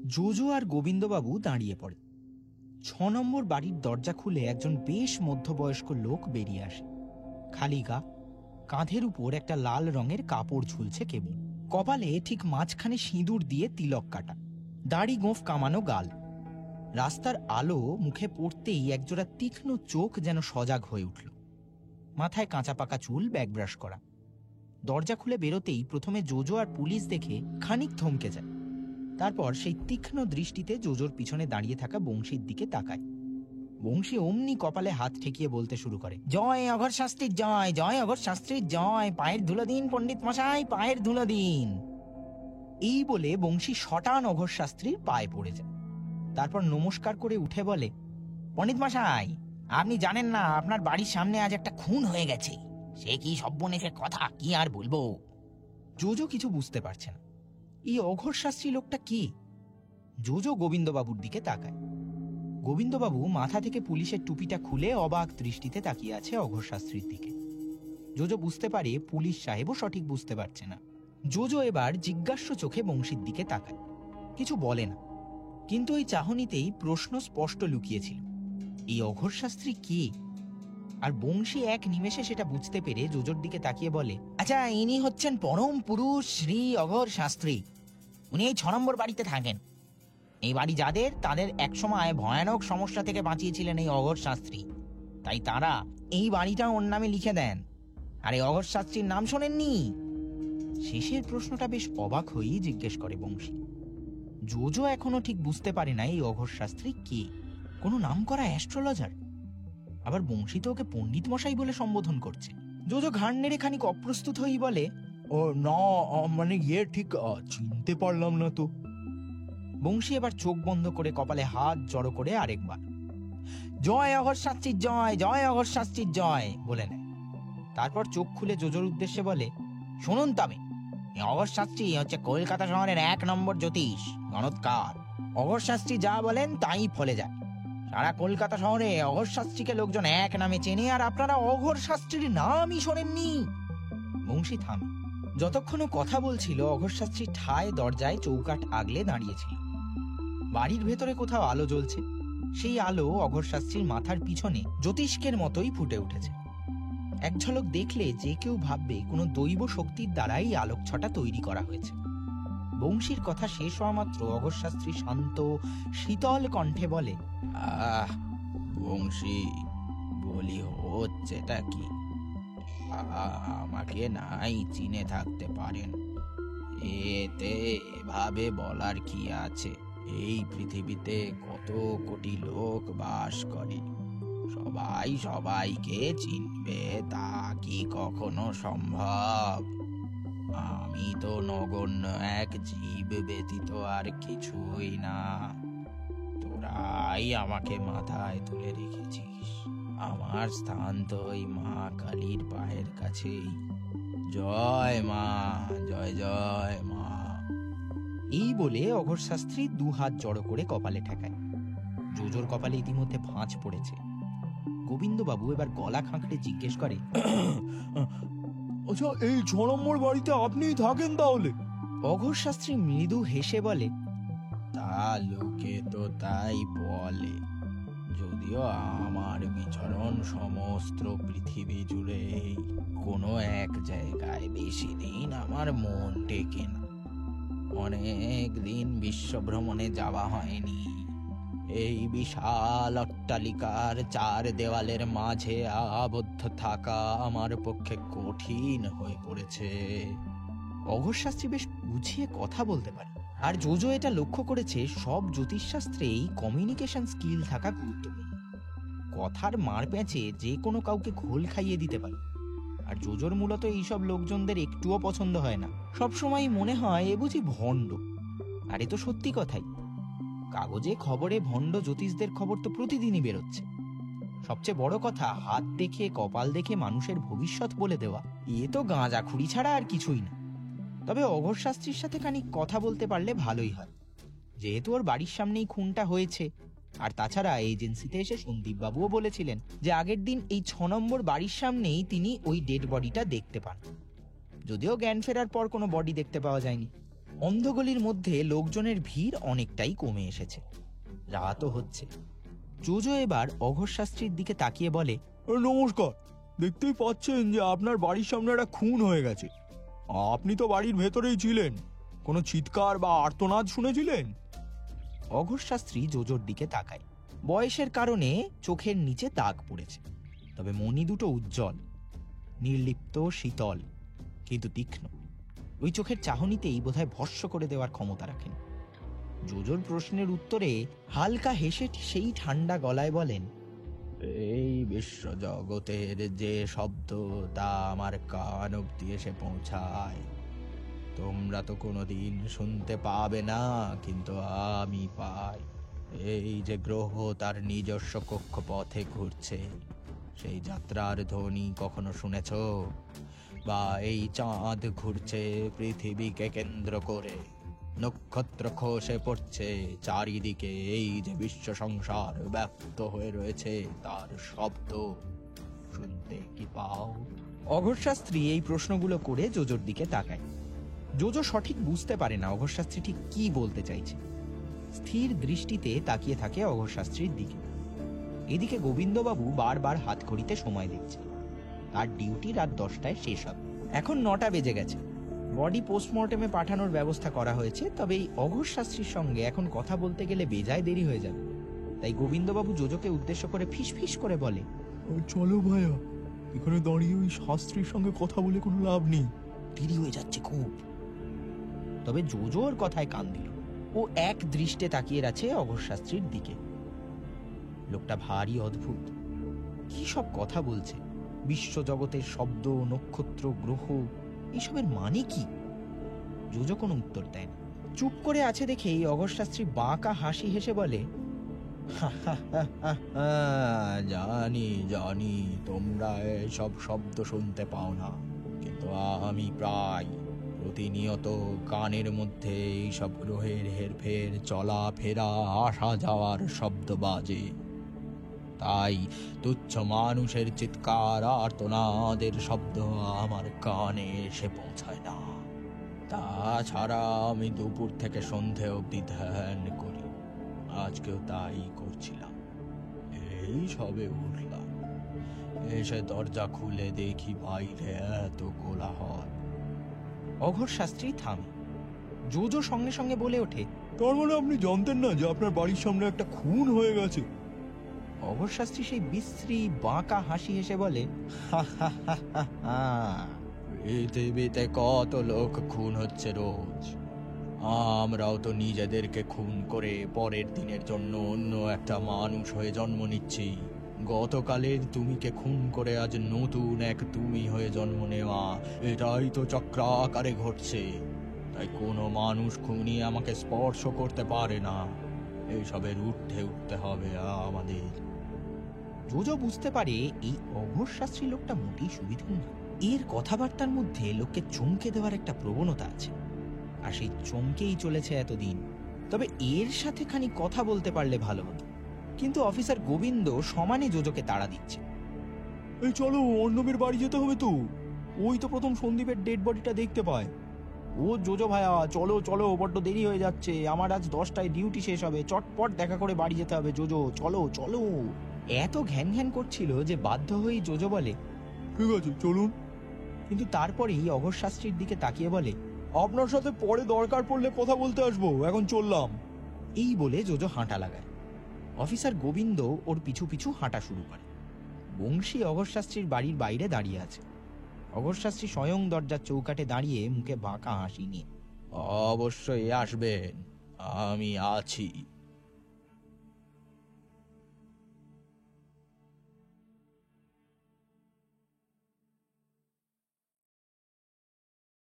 JoJo আর গোবিন্দবাবু দাঁড়িয়ে পড়ে। 6 নম্বর বাড়ির দরজা খুলে একজন বেশ মধ্যবয়স্ক লোক বেরিয়ে আসে। খালি গা, কাঁধের উপর একটা লাল রঙের কাপড় ঝুলছে কেবল, কপালে ঠিক মাঝখানে সিঁদুর দিয়ে তিলক কাটা, দাড়ি গোঁফ কামানো গাল। রাস্তার আলো মুখে পড়তেই একজোড়া তীক্ষ্ণ চোখ যেন সজাগ হয়ে উঠল। মাথায় কাঁচা পাকা চুল, ব্যাগ ব্রাশ করা। দরজা খুলে বেরোতেই প্রথমে জোজো আর পুলিশ দেখে খানিক থমকে যায়। তারপর সেই তীক্ষ্ণ দৃষ্টিতে জোজোর পিছনে দাঁড়িয়ে থাকা বংশীর দিকে তাকায়। বংশী অমনি কপালে হাত ঠেকিয়ে বলতে শুরু করে, জয় অঘোর শাস্ত্রীর জয়, জয় অঘোর শাস্ত্রীর জয়, পায়ের ধুলো দিন পণ্ডিত মশাই, পায়ের ধুলো দিন। এই বলে বংশী শটান অঘোর শাস্ত্রীর পায়ে পড়ে যায়। তারপর নমস্কার করে উঠে বলে, পণ্ডিত মশাই, আপনি জানেন না আপনার বাড়ির সামনে আজ একটা খুন হয়ে গেছে। সে কি সব্যনেশের কথা, কি আর বলবো। জোজো কিছু বুঝতে পারছে না এই অঘোর শাস্ত্রী লোকটা কি। জোজো গোবিন্দবাবুর দিকে তাকায়। গোবিন্দবাবু মাথা থেকে পুলিশের টুপিটা খুলে অবাক দৃষ্টিতে তাকিয়ে আছে অঘোর শাস্ত্রীর দিকে। জোজো বুঝতে পারে পুলিশ সাহেবও সঠিক বুঝতে পারছে না। জোজো এবার জিজ্ঞাস্য চোখে বংশীর দিকে তাকায়, কিছু বলে না, কিন্তু ওই চাহনিতেই প্রশ্ন স্পষ্ট লুকিয়েছিল, এই অঘোর শাস্ত্রী কে। আর বংশী এক নিমেষে সেটা বুঝতে পেরে জোজোর দিকে তাকিয়ে বলে, আচ্ছা, ইনি হচ্ছেন পরম পুরুষ শ্রী অঘোর শাস্ত্রী। উনি এই 6 নম্বর বাড়িতে থাকেন। এই বাড়ি যাদের, তাদের একসময় ভয়ানক সমস্যা থেকে বাঁচিয়েছিলেন এই অঘোর শাস্ত্রী, তাই তারা এই বাড়িটা ওর নামে লিখে দেন। আর এই অঘোর শাস্ত্রীর নাম শোনেননি? শেষের প্রশ্নটা বেশ অবাক হয়েই জিজ্ঞেস করে বংশী। জোজো এখনো ঠিক বুঝতে পারে না এই অঘোর শাস্ত্রী কে। কোনো নাম করা অ্যাস্ট্রোলজার? আবার বংশী তো ওকে পণ্ডিত মশাই বলে সম্বোধন করছে। জোজো ঘাড় নেড়ে খানিক অপ্রস্তুত হয়েই বলে, ও না, মানে ঠিক চিনতে পারলাম না তো। বংশী এবার চোখ বন্ধ করে কপালে হাত জড়ো করে আরেকবার জয় অঘোর শাস্ত্রীর জয়, জয় অঘোর শাস্ত্রীর জয় বলে নেয়। তারপর চোখ খুলে জোজোর উদ্দেশ্যে বলে, শুনুন তবে, অঘোর শাস্ত্রী হচ্ছে কলকাতা শহরের 1 নম্বর জ্যোতিষ গণৎকার। অঘোর শাস্ত্রী যা বলেন তাই ফলে যায়। সারা কলকাতা শহরে অঘোর শাস্ত্রীকে লোকজন এক নামে চেনে, আর আপনারা অঘোর শাস্ত্রীর নামই শোনেননি। বংশী থামে। যতক্ষণ কথা বলছিল অঘোর শাস্ত্রী ঠায় দরজায় চৌকাঠ আগলে দাঁড়িয়েছিল। বাড়ির ভেতরে কোথাও আলো জ্বলছে। সেই আলো অঘোর শাস্ত্রীর মাথার পিছনে জ্যোতিষ্কের মতোই ফুটে উঠেছে। এক ঝলক দেখলে যে কেউ ভাববে কোনো দৈব শক্তির দ্বারাই আলোক ছটা তৈরি করা হয়েছে। বংশীর কথা শেষ হওয়া মাত্র অঘোর শাস্ত্রী শান্ত শীতল কণ্ঠে বলে, আহ বংশী, বলি হচ্ছেটা কি? আমাকে নাই চিনে থাকতে পারেন, এতে এভাবে বলার কি আছে? এই পৃথিবীতে কত কোটি লোক বাস করে, সবাই সবাইকে চিনবে তা কি কখনো সম্ভব? আমি তো নগণ্য এক জীব ব্যতীত আর কিছুই না। তোরাই আমাকে মাথায় তুলে রেখেছিস। আমার স্থান তো ওই মা কালীর পায়ের কাছেই। জয় মা, জয় জয় মা। এই বলে অঘোর শাস্ত্রী 2 হাত জড়ো করে কপালে ঠেকায়। জোজোর কপালে ইতিমধ্যে ভাঁজ পড়েছে। গোবিন্দবাবু এবার গলা খাঁকড়ে জিজ্ঞেস করে, আচ্ছা, এই 6 নম্বর বাড়িতে আপনিই থাকেন তাহলে? অঘোর শাস্ত্রী মৃদু হেসে বলে, তা লোকে তো তাই বলে, যদিও আমার বিচরণ সমস্ত পৃথিবী জুড়ে, কোনো এক জায়গায় বেশি দিন আমার মন টেকে না। অনেক দিন বিশ্ব ভ্রমণে যাওয়া হয়নি। এই বিশাল অট্টালিকার 4 দেওয়ালের মাঝে আবদ্ধ থাকা আমার পক্ষে কঠিন হয়ে পড়েছে। অঘোর শাস্ত্রী বেশ গুছিয়ে কথা বলতে পারে। আর জোজো এটা লক্ষ্য করেছে, সব জ্যোতিষশাস্ত্রেই কমিউনিকেশন স্কিল থাকা গুরুত্বপূর্ণ। কথার মার প্যাঁচে যে কোনো কাউকে ঘোল খাইয়ে দিতে পারে। আর জোজোর মূলত এইসব লোকজনদের একটুও পছন্দ হয় না। সবসময় মনে হয় এ বুঝি ভণ্ড। আর এ তো সত্যি কথাই। কাগজে খবরে ভণ্ড জ্যোতিষদের খবর তো প্রতিদিনই বেরোচ্ছে। সবচেয়ে বড় কথা, হাত দেখে কপাল দেখে মানুষের ভবিষ্যৎ বলে দেওয়া, এ তো গাঁজাখুরি ছাড়া আর কিছুই না। তবে অঘোর শাস্ত্রীর সাথে খানিক কথা বলতে পারলে ভালোই হয়, যেহেতু ওর বাড়ির সামনেই খুনটা হয়েছে। আর তাছাড়া এজেন্সিতে এসে সন্দীপ বাবুও বলেছিলেন যে আগের দিন এই 6 নম্বর বাড়ির সামনেই তিনি ওই ডেড বডিটা দেখতে পান। যদিও জ্ঞান ফেরার পর কোনো বডি দেখতে পাওয়া যায়নি। অন্ধগলির মধ্যে লোকজনের ভিড় অনেকটাই কমে এসেছে। রাতও হচ্ছে। জোজো এবার অঘোষ শাস্ত্রীর দিকে তাকিয়ে বলে, নমস্কার। দেখতেই পাচ্ছেন যে আপনার বাড়ির সামনে একটা খুন হয়ে গেছে। আপনি তো বাড়ির ভেতরেই ছিলেন, কোনো চিৎকার বা আর্তনাদ শুনেছিলেন? অঘোষ শাস্ত্রী জোজোর দিকে তাকায়। বয়সের কারণে চোখের নিচে দাগ পড়েছে, তবে মণি দুটো উজ্জ্বল, নির্লিপ্ত, শীতল, কিন্তু তীক্ষ্ণ। ওই চোখের চাহনিতেই বোধহয় ভস্ম করে দেওয়ার ক্ষমতা রাখেন। জোজোর প্রশ্নের উত্তরে হালকা হেসে সেই ঠান্ডা গলায় বলেন, এই বিশ্ব জগতের যে শব্দ তা আমার কান অব্দি এসে পৌঁছায়। তোমরা তো কোনোদিন শুনতে পাবে না, কিন্তু আমি পাই। এই যে গ্রহ তার নিজস্ব কক্ষপথে ঘুরছে, সেই যাত্রার ধ্বনি কখনো শুনেছ? বা এই চাঁদ ঘুরছে পৃথিবীকে কেন্দ্র করে, নক্ষত্র খসে পড়ছে চারিদিকে, এই যে বিশ্ব সংসার ব্যাপ্ত হয়ে রয়েছে তার শব্দ শুনতে কি পাও? অঘোষ শাস্ত্রী এই প্রশ্নগুলো করে জোজোর দিকে তাকায়। জোজো সঠিক বুঝতে পারে না অঘোষ শাস্ত্রী ঠিক কি বলতে চাইছে। স্থির দৃষ্টিতে তাকিয়ে থাকে অঘোষ শাস্ত্রীর দিকে। এদিকে গোবিন্দবাবু বারবার হাতঘড়িতে সময় দেখছে। তার ডিউটি রাত 10টায় শেষ হবে। এখন 9টা বেজে গেছে। বডি পোস্টমর্টেমে পাঠানোর ব্যবস্থা করা হয়েছে, তবে এই অঘোষ শাস্ত্রীর সঙ্গে এখন কথা বলতে গেলে বেজায় দেরি হয়ে যাবে। তাই গোবিন্দবাবু জোজোকে উদ্দেশ্য করে ফিস করে বলে, চলো ভাইয়া, এখানে দাঁড়িয়ে ওই শাস্ত্রীর সঙ্গে কথা বলে কোনো লাভ নেই, দেরি হয়ে যাচ্ছে খুব। তবে জোজোর কথায় কান দিল। ও এক দৃষ্টে তাকিয়ে আছে অঘোষ শাস্ত্রীর দিকে। লোকটা ভারী অদ্ভুত। কি সব কথা বলছে, বিশ্বজগতের শব্দ, নক্ষত্র, গ্রহ, এসবের মানে কি? জোজো কোনো উত্তর দেয় না। চুপ করে আছে দেখেই অঘোষ শাস্ত্রী বাঁকা হাসি হেসে বলে, জানি জানি তোমরা এসব শব্দ শুনতে পাও না, কিন্তু আমি প্রায় প্রতিনিয়ত কানের মধ্যে এইসব গ্রহের হেরফের, চলা ফেরা, আসা যাওয়ার শব্দ বাজে। তাই তুচ্ছ মানুষের চিৎকার, আর্তনাদের শব্দ আমার কানে এসে পৌঁছায় না। তাছাড়া আমি দুপুর থেকে সন্ধে অবধি ধ্যান করি। আজকেও তাই করছিলাম। এই সবে উঠলাম, এসে দরজা খুলে দেখি বাইরে এত কোলাহল। অঘোষ শাস্ত্রী থামে। জোজো সঙ্গে সঙ্গে বলে ওঠে, তার মানে আপনি জানতেন না যে আপনার বাড়ির সামনে একটা খুন হয়ে গেছে? অঘোষ শাস্ত্রী সেই বিশ্রী বাঁকা হাসি হেসে বলে, পৃথিবীতে কত লোক খুন হচ্ছে রোজ। আমরাও তো নিজেদেরকে খুন করে পরের দিনের জন্য অন্য একটা মানুষ হয়ে জন্ম নিচ্ছি। গতকালের তুমিকে খুন করে আজ নতুন এক তুমি হয়ে জন্ম নেওয়া, এটাই তো চক্রাকারে ঘটছে। তাই কোনো মানুষ খুনি আমাকে স্পর্শ করতে পারে না। এইসবের ঊর্ধ্বে উঠতে হবে আমাদের। জোজো বুঝতে পারে এই অঘোষ শাস্ত্রী লোকটা মোটেই সুবিধা না। এর কথাবার্তার মধ্যে লোককে চমকে দেওয়ার একটা প্রবণতা আছে, আর সেই চমকেই চলেছে এতদিন। তবে এর সাথে খানি কথা বলতে পারলে ভালো হতো। কিন্তু অফিসার গোবিন্দ সমানে জোজোকে তাড়া দিচ্ছে। এই চলো, অর্ণবের বাড়ি যেতে হবে তো। ওই তো প্রথম সন্দীপের ডেড বডিটা দেখতে পায়। ও জোজো ভাইয়া, চলো চলো, বড্ড দেরি হয়ে যাচ্ছে। আমার আজ 10টায় ডিউটি শেষ হবে, চটপট দেখা করে বাড়ি যেতে হবে। জোজো চলো চলো। এত ঘ্যান ঘ্যান করছিল যে বাধ্য হয়েই জোজো বলে, ঠিক আছে চলুন। কিন্তু তারপরেই অঘোষ শাস্ত্রীর দিকে তাকিয়ে বলে, আপনার সাথে পরে দরকার পড়লে কথা বলতে আসবো, এখন চললাম। এই বলে জোজো হাঁটা লাগায়। অফিসার গোবিন্দ ওর পিছু পিছু হাঁটা শুরু করে। বংশী অঘোষ শাস্ত্রীর বাড়ির বাইরে দাঁড়িয়ে আছে। অঘোষ শাস্ত্রী স্বয়ং দরজার চৌকাঠে দাঁড়িয়ে মুখে বাঁকা হাসি নিয়ে, অবশ্যই আসবেন, আমি আছি।